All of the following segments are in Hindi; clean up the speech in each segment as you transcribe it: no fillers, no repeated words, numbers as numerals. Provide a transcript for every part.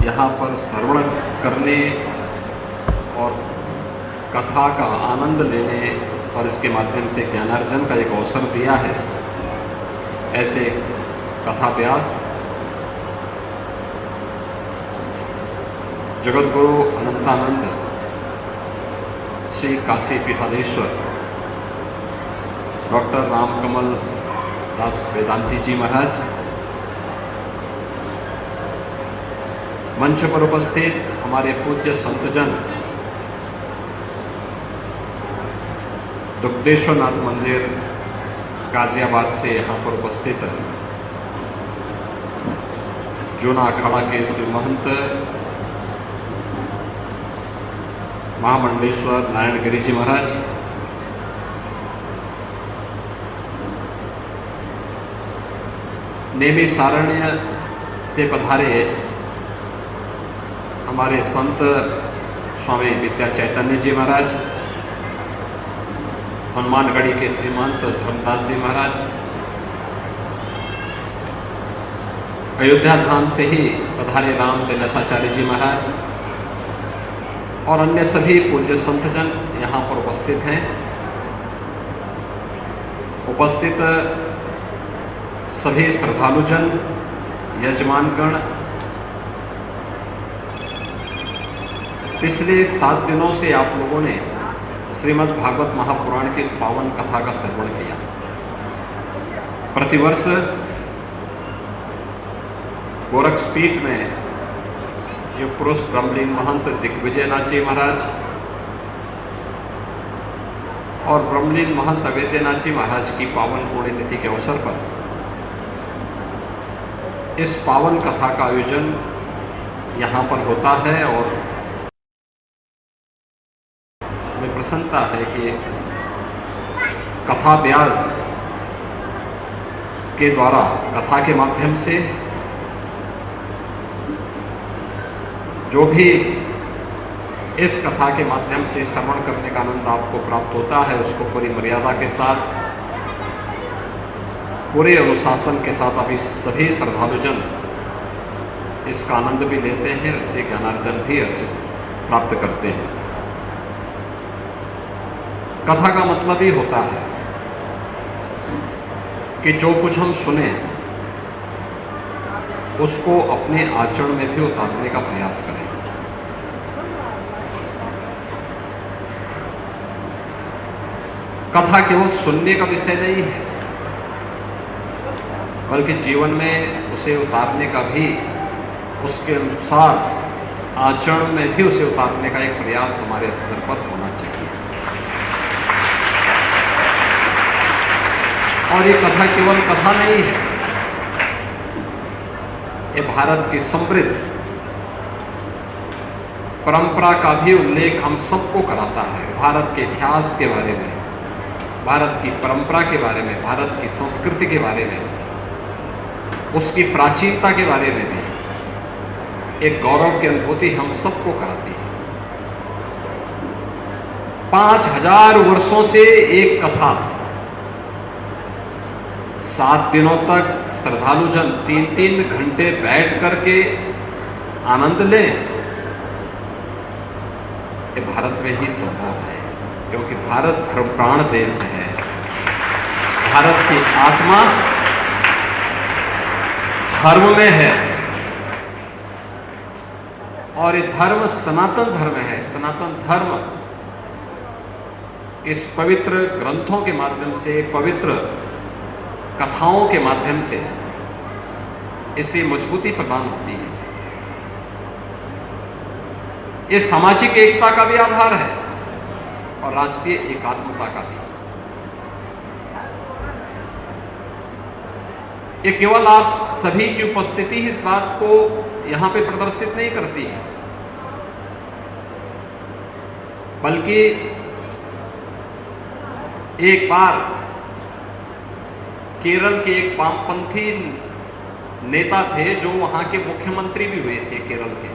यहाँ पर श्रवण करने और कथा का आनंद लेने और इसके माध्यम से ज्ञानार्जन का एक अवसर दिया है, ऐसे कथा व्यास जगतगुरु अनंतानंद श्री काशी पीठाधीश्वर डॉक्टर रामकमल दास वेदांती जी महाराज, मंच पर उपस्थित हमारे पूज्य संतजन, दुग्धेश्वरनाथ मंदिर गाजियाबाद से यहाँ पर उपस्थित जूना अखाड़ा के श्री महंत महामंडलेश्वर नारायण गिरी जी महाराज, नेमी सारण्य से पधारे हमारे संत स्वामी विद्या चैतन्य जी महाराज, हनुमानगढ़ी के श्रीमंत धर्मदास जी महाराज, अयोध्या धाम से ही पधारे राम तिलसाचार्य जी महाराज और अन्य सभी पूज्य संतजन यहाँ पर उपस्थित हैं। उपस्थित सभी श्रद्धालुजन, यजमानगण, पिछले 7 दिनों से आप लोगों ने श्रीमद् भागवत महापुराण की इस पावन कथा का श्रवण किया। प्रतिवर्ष गोरक्षपीठ में जो पुरुष ब्रह्मलीन महंत दिग्विजयनाथ जी महाराज और ब्रह्मलीन महंत अवेद्यनाथ जी महाराज की पावन पुण्यतिथि के अवसर पर इस पावन कथा का आयोजन यहाँ पर होता है और हमें प्रसन्नता है कि कथा व्यास के द्वारा कथा के माध्यम से जो भी इस कथा के माध्यम से श्रवण करने का आनंद आपको प्राप्त होता है, उसको पूरी मर्यादा के साथ, पूरे अनुशासन के साथ अभी सभी श्रद्धालुजन इसका आनंद भी लेते हैं, इससे ज्ञानार्जन भी प्राप्त करते हैं। कथा का मतलब ही होता है कि जो कुछ हम सुने उसको अपने आचरण में भी उतारने का प्रयास करें। कथा केवल सुनने का विषय नहीं है, बल्कि जीवन में उसे उतारने का भी, उसके अनुसार आचरण में भी उसे उतारने का एक प्रयास हमारे स्तर पर होना चाहिए। और ये कथा केवल कथा नहीं है, ये भारत की समृद्ध परंपरा का भी उल्लेख हम सबको कराता है। भारत के इतिहास के बारे में, भारत की परंपरा के बारे में, भारत की संस्कृति के बारे में, उसकी प्राचीनता के बारे में भी एक गौरव की अनुभूति हम सबको कराती है। 5000 वर्षों से एक कथा 7 दिनों तक श्रद्धालुजन 3-3 घंटे बैठ करके आनंद लें, ये भारत में ही संभव है, क्योंकि भारत धर्मप्राण देश है। भारत की आत्मा धर्म में है और ये धर्म सनातन धर्म है। सनातन धर्म इस पवित्र ग्रंथों के माध्यम से, पवित्र कथाओं के माध्यम से इसे मजबूती प्रदान होती है। ये सामाजिक एकता का भी आधार है और राष्ट्रीय एकात्मता का भी। ये केवल आप सभी की उपस्थिति ही इस बात को यहां पे प्रदर्शित नहीं करती है, बल्कि एक बार केरल के एक वामपंथी नेता थे जो वहां के मुख्यमंत्री भी हुए थे केरल के।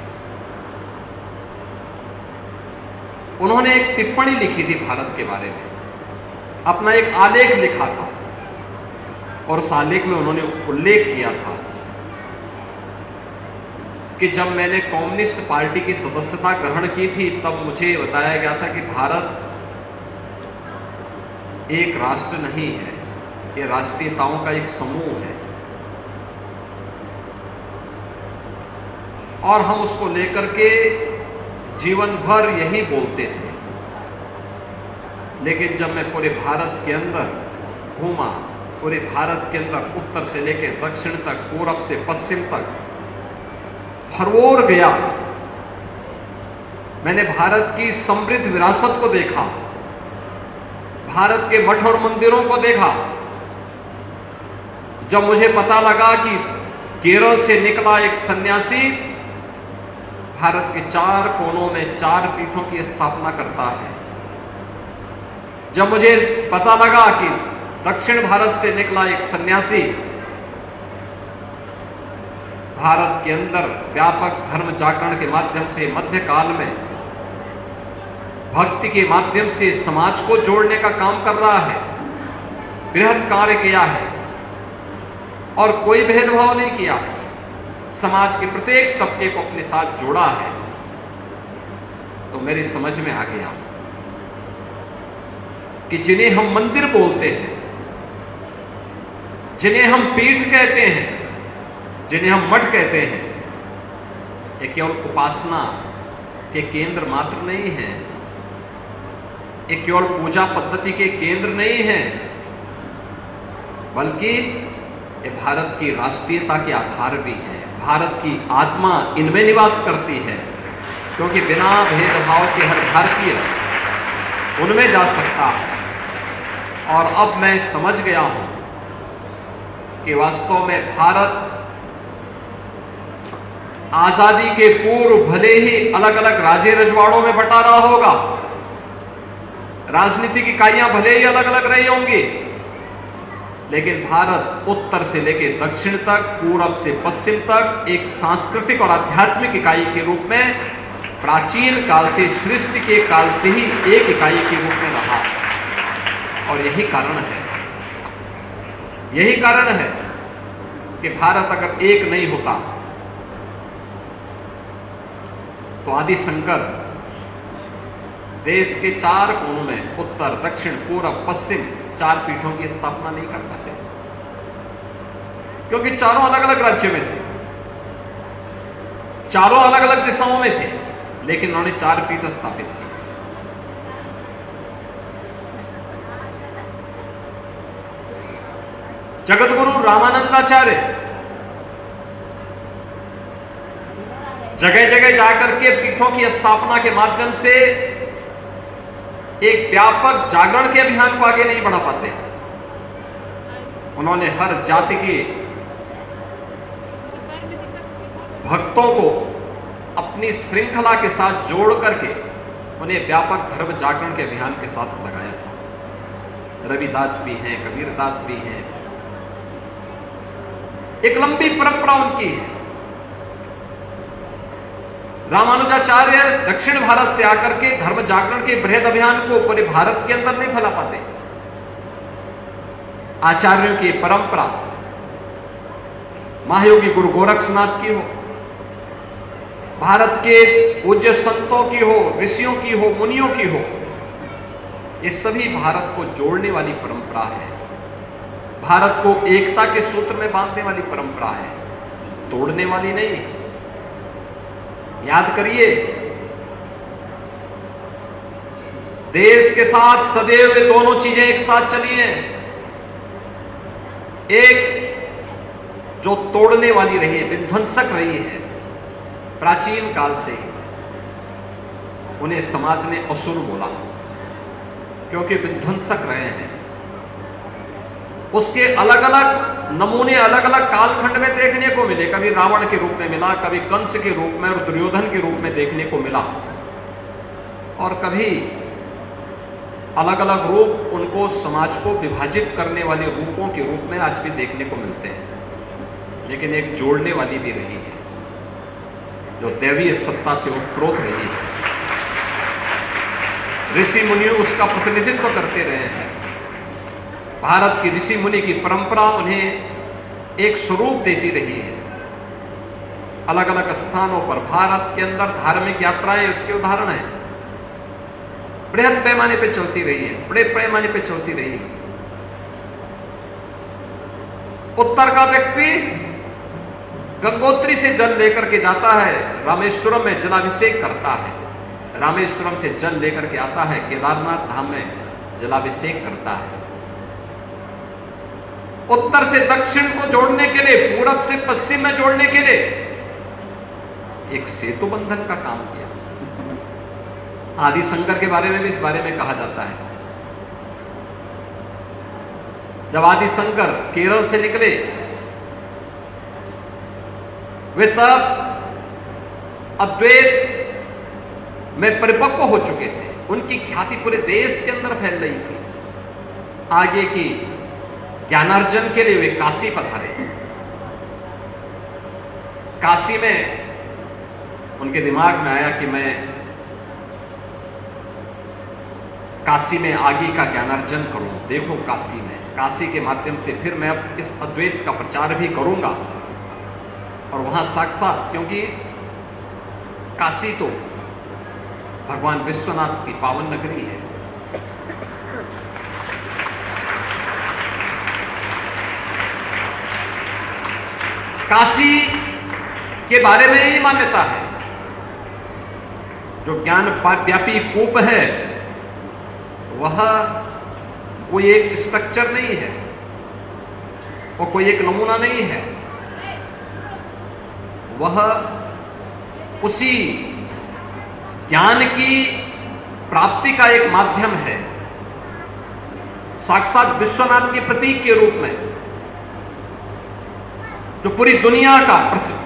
उन्होंने एक टिप्पणी लिखी थी भारत के बारे में, अपना एक आलेख लिखा था और उस आलेख में उन्होंने उल्लेख किया था कि जब मैंने कम्युनिस्ट पार्टी की सदस्यता ग्रहण की थी तब मुझे बताया गया था कि भारत एक राष्ट्र नहीं है, ये राष्ट्रीयताओं का एक समूह है और हम उसको लेकर के जीवन भर यही बोलते थे। लेकिन जब मैं पूरे भारत के अंदर घूमा, पूरे भारत के अंदर उत्तर से लेकर दक्षिण तक, पूरब से पश्चिम तक हर ओर गया, मैंने भारत की समृद्ध विरासत को देखा, भारत के मठ और मंदिरों को देखा। जब मुझे पता लगा कि केरल से निकला एक सन्यासी भारत के 4 कोनों में 4 पीठों की स्थापना करता है, जब मुझे पता लगा कि दक्षिण भारत से निकला एक सन्यासी भारत के अंदर व्यापक धर्म जागरण के माध्यम से मध्यकाल में भक्ति के माध्यम से समाज को जोड़ने का काम कर रहा है, बृहद कार्य किया है और कोई भेदभाव नहीं किया, समाज के प्रत्येक तबके को अपने साथ जोड़ा है, तो मेरी समझ में आ गया कि जिन्हें हम मंदिर बोलते हैं, जिन्हें हम पीठ कहते हैं, जिन्हें हम मठ कहते हैं, ये केवल उपासना के केंद्र मात्र नहीं है, ये केवल पूजा पद्धति के केंद्र नहीं है, बल्कि ये भारत की राष्ट्रीयता के आधार भी हैं। भारत की आत्मा इनमें निवास करती है, क्योंकि बिना भेदभाव के हर भारतीय उनमें जा सकता है। और अब मैं समझ गया हूं कि वास्तव में भारत आजादी के पूर्व भले ही अलग अलग राज्य रजवाड़ों में बटा रहा होगा, राजनीतिक इकाइयां भले ही अलग अलग रही होंगी, लेकिन भारत उत्तर से लेकर दक्षिण तक, पूरब से पश्चिम तक एक सांस्कृतिक और आध्यात्मिक इकाई के रूप में प्राचीन काल से, सृष्टि के काल से ही एक इकाई के रूप में रहा। और यही कारण है कि भारत अगर एक नहीं होता तो आदि शंकर देश के 4 कोनों में उत्तर, दक्षिण, पूरब, पश्चिम 4 पीठों की स्थापना नहीं कर पाते, क्योंकि चारों अलग अलग राज्यों में थे, चारों अलग अलग दिशाओं में थे, लेकिन उन्होंने 4 पीठ स्थापित किए। जगतगुरु रामानंदाचार्य जगह जगह जाकर के पीठों की स्थापना के माध्यम से एक व्यापक जागरण के अभियान को आगे नहीं बढ़ा पाते। उन्होंने हर जाति के भक्तों को अपनी श्रृंखला के साथ जोड़ करके उन्हें व्यापक धर्म जागरण के अभियान के साथ लगाया था। रविदास भी हैं, कबीरदास भी हैं, एक लंबी परंपरा उनकी है। रामानुजाचार्य दक्षिण भारत से आकर के धर्म जागरण के बृहद अभियान को पूरे भारत के अंदर नहीं फैला पाते। आचार्यों की परंपरा महायोगी गुरु गोरक्षनाथ की हो, भारत के पूज्य संतों की हो, ऋषियों की हो, मुनियों की हो, ये सभी भारत को जोड़ने वाली परंपरा है, भारत को एकता के सूत्र में बांधने वाली परंपरा है, तोड़ने वाली नहीं है। याद करिए, देश के साथ सदैव ये दोनों चीजें एक साथ चली हैं। एक जो तोड़ने वाली रही है, विध्वंसक रही है, प्राचीन काल से ही उन्हें समाज ने असुर बोला, क्योंकि विध्वंसक रहे हैं। उसके अलग अलग नमूने अलग अलग कालखंड में देखने को मिले, कभी रावण के रूप में मिला, कभी कंस के रूप में और दुर्योधन के रूप में देखने को मिला, और कभी अलग अलग रूप उनको समाज को विभाजित करने वाले रूपों के रूप में आज भी देखने को मिलते हैं। लेकिन एक जोड़ने वाली भी रही है, जो दैवीय सत्ता से उत्प्रोत रही है। ऋषि मुनि उसका प्रतिनिधित्व करते रहे हैं। भारत की ऋषि मुनि की परंपरा उन्हें एक स्वरूप देती रही है। अलग अलग स्थानों पर भारत के अंदर धार्मिक यात्राएं उसके उदाहरण हैं। बृहद पैमाने पे चलती रही है, बड़े पैमाने पे चलती रही है। उत्तर का व्यक्ति गंगोत्री से जल लेकर के जाता है, रामेश्वरम में जलाभिषेक करता है, रामेश्वरम से जल लेकर के आता है, केदारनाथ धाम में जलाभिषेक करता है। उत्तर से दक्षिण को जोड़ने के लिए, पूरब से पश्चिम में जोड़ने के लिए एक सेतु बंधन का काम किया। आदि शंकर के बारे में भी इस बारे में कहा जाता है। जब आदि शंकर केरल से निकले, वे तब अद्वैत में परिपक्व हो चुके थे। उनकी ख्याति पूरे देश के अंदर फैल रही थी। आगे की ज्ञानार्जन के लिए वे काशी पधारे। काशी में उनके दिमाग में आया कि मैं काशी में आगे का ज्ञानार्जन करूं। देखो काशी में, काशी के माध्यम से फिर मैं अब इस अद्वैत का प्रचार भी करूंगा। और वहां साक्षात, क्योंकि काशी तो भगवान विश्वनाथ की पावन नगरी है। काशी के बारे में ये मान्यता है, जो ज्ञान व्यापी कूप है वह कोई एक स्ट्रक्चर नहीं है, वो कोई एक नमूना नहीं है, वह उसी ज्ञान की प्राप्ति का एक माध्यम है। साक्षात विश्वनाथ के प्रतीक के रूप में जो पूरी दुनिया का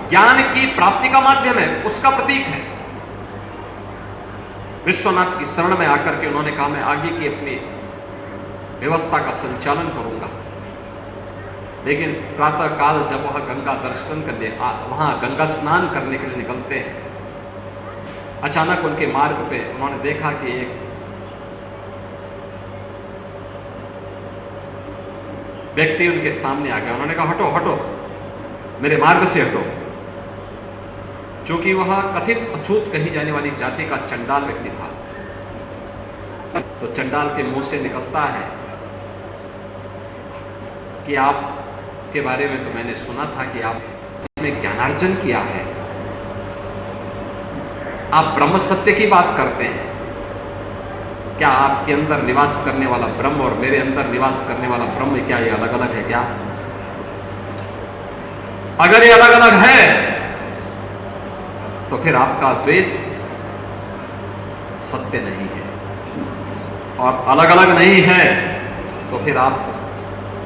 ज्ञान की प्राप्ति का माध्यम है, उसका प्रतीक है। विश्वनाथ की शरण में आकर के उन्होंने कहा मैं आगे की अपनी व्यवस्था का संचालन करूंगा। लेकिन प्रातः काल जब वह गंगा दर्शन करने, वहां गंगा स्नान करने के लिए निकलते हैं, अचानक उनके मार्ग पे उन्होंने देखा कि एक व्यक्ति उनके सामने आ गया। उन्होंने कहा हटो हटो, मेरे मार्ग से हटो। चूंकि वह कथित अछूत कही जाने वाली जाति का चंडाल व्यक्ति था, तो चंडाल के मुंह से निकलता है कि आप के बारे में तो मैंने सुना था कि आपने ज्ञानार्जन किया है, आप ब्रह्म सत्य की बात करते हैं। क्या आपके अंदर निवास करने वाला ब्रह्म और मेरे अंदर निवास करने वाला ब्रह्म, क्या ये अलग अलग है क्या? अगर ये अलग अलग है तो फिर आपका अद्वैत सत्य नहीं है, और अलग अलग नहीं है तो फिर आप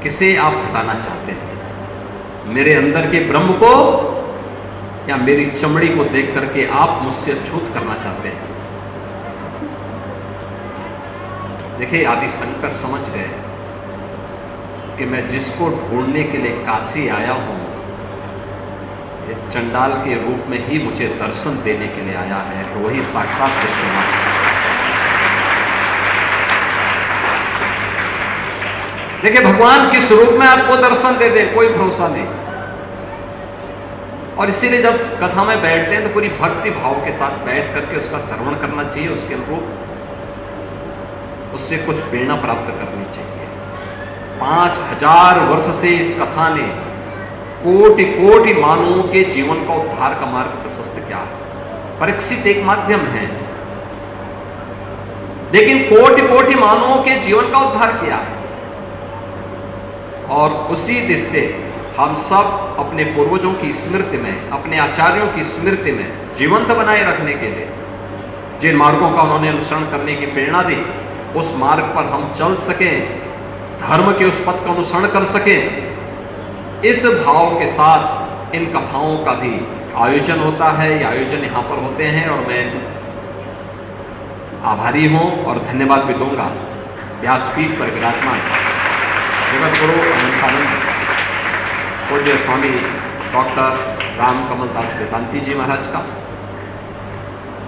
किसे आप हटाना चाहते हैं? मेरे अंदर के ब्रह्म को या मेरी चमड़ी को देख करके आप मुझसे अछूत करना चाहते हैं? देखिए, आदि शंकर समझ गए कि मैं जिसको ढूंढने के लिए काशी आया हूं, ये चंडाल के रूप में ही मुझे दर्शन देने के लिए आया है। तो वही साक्षात विश्वनाथ है। देखिए, भगवान किस रूप में आपको दर्शन दे दे कोई भरोसा नहीं। और इसीलिए जब कथा में बैठते हैं तो पूरी भक्ति भाव के साथ बैठ करके उसका श्रवण करना चाहिए, उसके अनुरूप उससे कुछ प्रेरणा प्राप्त करनी चाहिए। 5000 वर्ष से इस कथा ने कोटि कोटि मानवों के जीवन का उद्धार का मार्ग प्रशस्त किया है। परीक्षित एक माध्यम है, लेकिन कोटि कोटि मानवों के जीवन का उद्धार किया है। और उसी दिशा से हम सब अपने पूर्वजों की स्मृति में, अपने आचार्यों की स्मृति में जीवंत बनाए रखने के लिए जिन मार्गों का उन्होंने अनुसरण करने की प्रेरणा दी, उस मार्ग पर हम चल सकें, धर्म के उस पथ का अनुसरण कर सकें, इस भाव के साथ इन कथाओं का भी आयोजन होता है। ये आयोजन यहाँ पर होते हैं और मैं आभारी हूँ और धन्यवाद भी दूंगा व्यासपीठ पर विराजमान जगत गुरु अनंतानंद पूज्य स्वामी डॉक्टर राम कमल दास वेदांती जी महाराज का।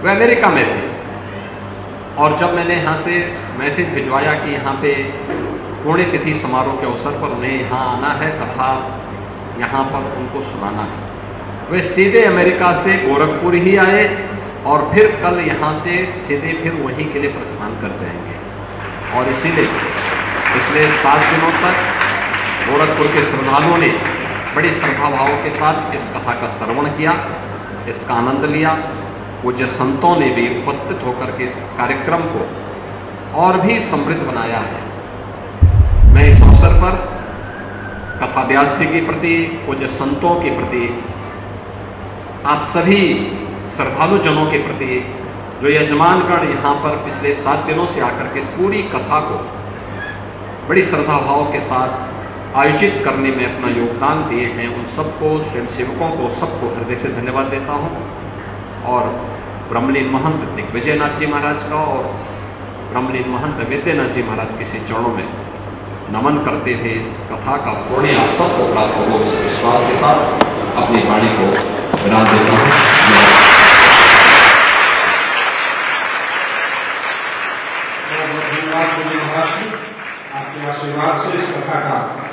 वे अमेरिका में थे और जब मैंने यहाँ से मैसेज भिजवाया कि यहाँ पे पुण्यतिथि समारोह के अवसर पर उन्हें यहाँ आना है, कथा यहाँ पर उनको सुनाना है, वे सीधे अमेरिका से गोरखपुर ही आए और फिर कल यहाँ से सीधे फिर वहीं के लिए प्रस्थान कर जाएंगे। और इसीलिए पिछले 7 दिनों तक गोरखपुर के श्रद्धालुओं ने बड़ी श्रद्धा भाव के साथ इस कथा का श्रवण किया, इसका आनंद लिया। पूज्य संतों ने भी उपस्थित होकर के इस कार्यक्रम को और भी समृद्ध बनाया है। मैं इस अवसर पर कथा व्यास जी के प्रति, पूज्य संतों के प्रति, आप सभी श्रद्धालु जनों के प्रति, जो यजमानगण यहाँ पर पिछले 7 दिनों से आकर के इस पूरी कथा को बड़ी श्रद्धा भाव के साथ आयोजित करने में अपना योगदान दिए हैं, उन सबको, स्वयंसेवकों को, सबको हृदय से धन्यवाद देता हूँ। और ब्रह्मलीन महंत दिग्विजयनाथ जी महाराज का और ब्रह्मलीन महंत विद्यानाथ जी महाराज के श्री चरणों में नमन करते हुए इस कथा का पुण्य आप सबको प्राप्त हो, इस विश्वास के साथ अपनी वाणी को विराम देता हूँ। आपके आशीर्वाद से इस कथा का